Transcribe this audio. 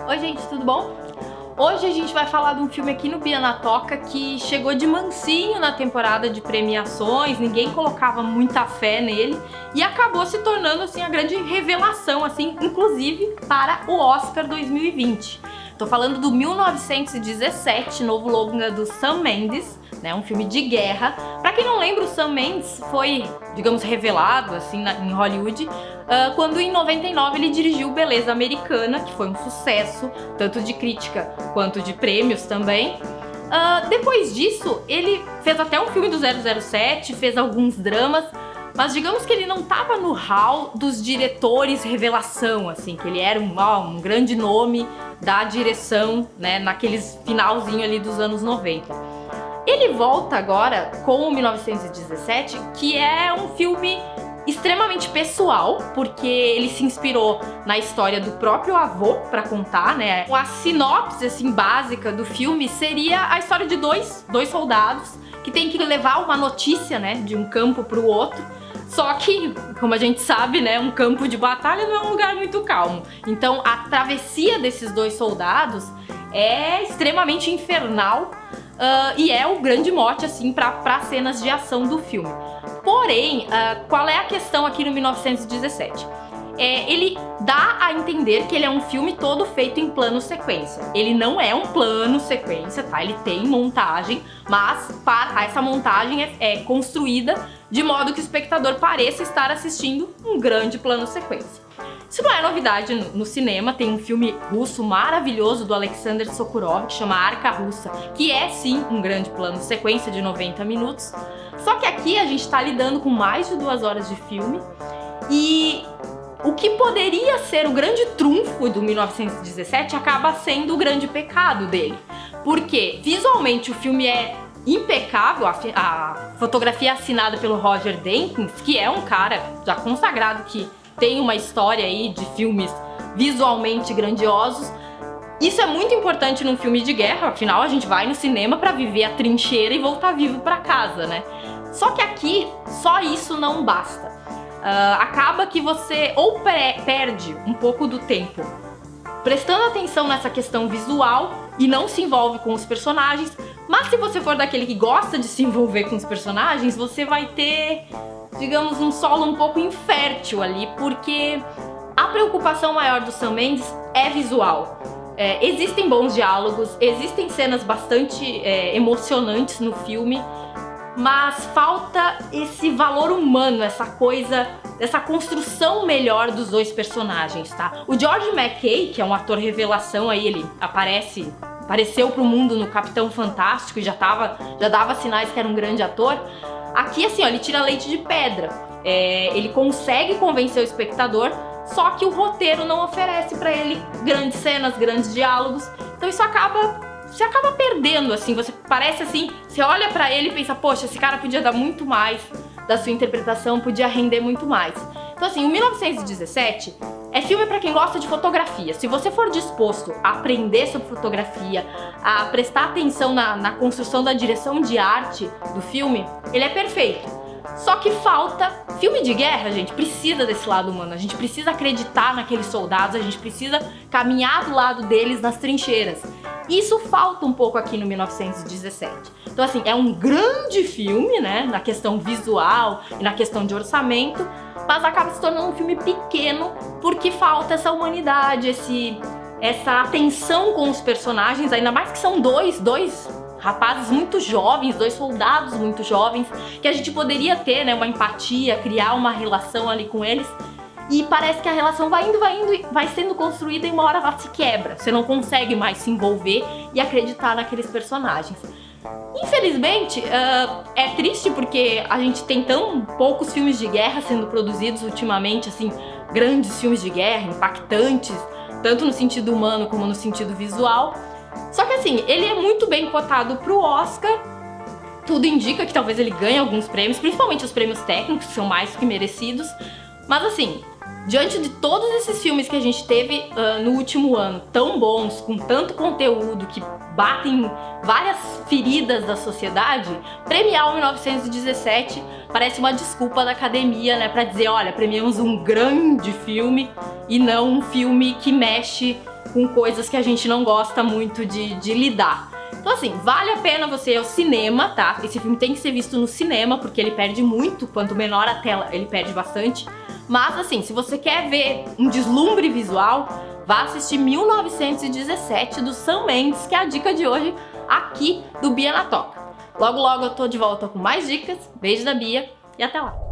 Oi gente, tudo bom? Hoje a gente vai falar de um filme aqui no Bia na Toca que chegou de mansinho na temporada de premiações, ninguém colocava muita fé nele e acabou se tornando assim a grande revelação, assim, inclusive para o Oscar 2020. Tô falando do 1917, novo longa do Sam Mendes, né, um filme de guerra. Pra quem não lembra, o Sam Mendes foi, digamos, revelado assim em Hollywood quando em 99 ele dirigiu Beleza Americana, que foi um sucesso, tanto de crítica quanto de prêmios também. Depois disso, ele fez até um filme do 007, fez alguns dramas, mas digamos que ele não estava no hall dos diretores revelação, assim, que ele era um grande nome da direção, né, naqueles finalzinho ali dos anos 90. Ele volta agora com o 1917, que é um filme extremamente pessoal, porque ele se inspirou na história do próprio avô para contar, né? A sinopse assim básica do filme seria a história de dois soldados que tem que levar uma notícia, né, de um campo para o outro. Só que, como a gente sabe, né, um campo de batalha não é um lugar muito calmo. Então, a travessia desses dois soldados é extremamente infernal. E é o grande mote assim para cenas de ação do filme. Porém, qual é a questão aqui no 1917? Ele dá a entender que ele é um filme todo feito em plano sequência. Ele não é um plano sequência, tá? Ele tem montagem, mas essa montagem é construída de modo que o espectador pareça estar assistindo um grande plano sequência. Isso não é novidade no cinema, tem um filme russo maravilhoso do Alexander Sokurov que chama Arca Russa, que é sim um grande plano sequência de 90 minutos. Só que aqui a gente tá lidando com mais de 2 horas de filme e o que poderia ser o grande trunfo do 1917 acaba sendo o grande pecado dele. Porque visualmente o filme é impecável, a fotografia é assinada pelo Roger Deakins, que é um cara já consagrado que tem uma história aí de filmes visualmente grandiosos. Isso é muito importante num filme de guerra, afinal a gente vai no cinema pra viver a trincheira e voltar vivo pra casa, né? Só que aqui, só isso não basta. Acaba que você ou perde um pouco do tempo prestando atenção nessa questão visual e não se envolve com os personagens, mas se você for daquele que gosta de se envolver com os personagens, você vai ter, digamos, um solo um pouco infértil ali, porque a preocupação maior do Sam Mendes é visual. Existem bons diálogos, existem cenas bastante emocionantes no filme, mas falta esse valor humano, essa coisa, essa construção melhor dos dois personagens, tá? O George McKay, que é um ator revelação aí, ele apareceu pro mundo no Capitão Fantástico e já dava sinais que era um grande ator. Aqui, assim, ó, ele tira leite de pedra. Ele consegue convencer o espectador, só que o roteiro não oferece pra ele grandes cenas, grandes diálogos. Então isso você acaba perdendo, assim, você parece assim, você olha pra ele e pensa, poxa, esse cara podia dar muito mais da sua interpretação, podia render muito mais. Então assim, o 1917 é filme pra quem gosta de fotografia. Se você for disposto a aprender sobre fotografia, a prestar atenção na construção da direção de arte do filme, ele é perfeito. Só que falta... Filme de guerra, gente, precisa desse lado humano. A gente precisa acreditar naqueles soldados, a gente precisa caminhar do lado deles nas trincheiras. Isso falta um pouco aqui no 1917. Então assim, é um grande filme, né, na questão visual e na questão de orçamento, mas acaba se tornando um filme pequeno porque falta essa humanidade, essa atenção com os personagens, ainda mais que são dois rapazes muito jovens, 2 soldados muito jovens, que a gente poderia ter, né, uma empatia, criar uma relação ali com eles. E parece que a relação vai indo e vai sendo construída e uma hora ela se quebra. Você não consegue mais se envolver e acreditar naqueles personagens. Infelizmente, é triste porque a gente tem tão poucos filmes de guerra sendo produzidos ultimamente, assim, grandes filmes de guerra, impactantes, tanto no sentido humano como no sentido visual. Só que assim, ele é muito bem cotado pro Oscar. Tudo indica que talvez ele ganhe alguns prêmios, principalmente os prêmios técnicos, que são mais que merecidos. Mas assim, diante de todos esses filmes que a gente teve no último ano, tão bons, com tanto conteúdo, que batem várias feridas da sociedade, premiar o 1917 parece uma desculpa da academia, né, pra dizer, olha, premiamos um grande filme e não um filme que mexe com coisas que a gente não gosta muito de lidar. Então assim, vale a pena você ir ao cinema, tá? Esse filme tem que ser visto no cinema, porque ele perde muito, quanto menor a tela, ele perde bastante. Mas assim, se você quer ver um deslumbre visual, vá assistir 1917 do Sam Mendes, que é a dica de hoje aqui do Bia na Toca. Logo logo eu tô de volta com mais dicas. Beijo da Bia e até lá!